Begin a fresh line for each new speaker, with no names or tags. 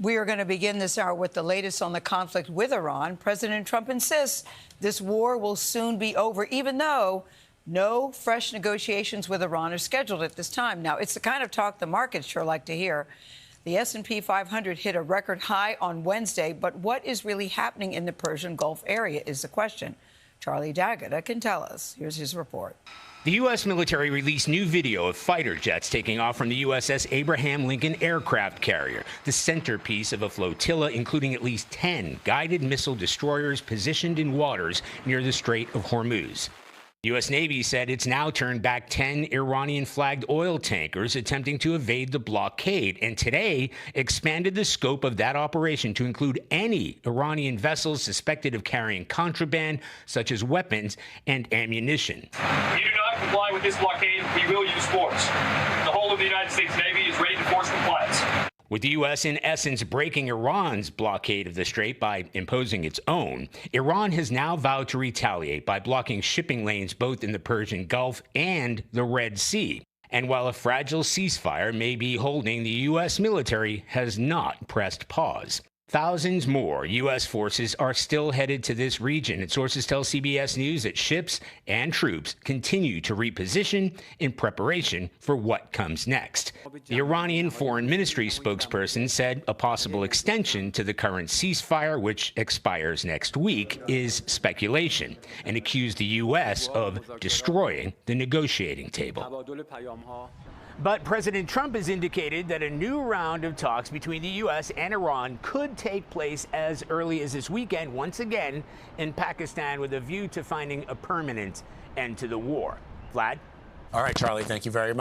We are going to begin this hour with the latest on the conflict with Iran. President Trump insists this war will soon be over, even though no fresh negotiations with Iran are scheduled at this time. Now, it's the kind of talk the markets sure like to hear. The S&P 500 hit a record high on Wednesday, but what is really happening in the Persian Gulf area is the question. Charlie D'Agata can tell us. Here's his report.
The U.S. military released new video of fighter jets taking off from the USS Abraham Lincoln aircraft carrier, the centerpiece of a flotilla including at least 10 guided missile destroyers positioned in waters near the Strait of Hormuz. The U.S. Navy said it's now turned back 10 Iranian-flagged oil tankers attempting to evade the blockade, and today expanded the scope of that operation to include any Iranian vessels suspected of carrying contraband, such as weapons and ammunition.
If you do not comply with this blockade, we will use force. The whole of the United States Navy is ready to force compliance.
With the U.S. in essence breaking Iran's blockade of the Strait by imposing its own, Iran has now vowed to retaliate by blocking shipping lanes both in the Persian Gulf and the Red Sea. And while a fragile ceasefire may be holding, the U.S. military has not pressed pause. Thousands more U.S. forces are still headed to this region, and sources tell CBS News that ships and troops continue to reposition in preparation for what comes next. The Iranian Foreign Ministry spokesperson said a possible extension to the current ceasefire, which expires next week, is speculation, and accused the U.S. of destroying the negotiating table. But President Trump has indicated that a new round of talks between the U.S. and Iran could take place as early as this weekend, once again in Pakistan, with a view to finding a permanent end to the war. Vlad?
All right, Charlie, thank you very much.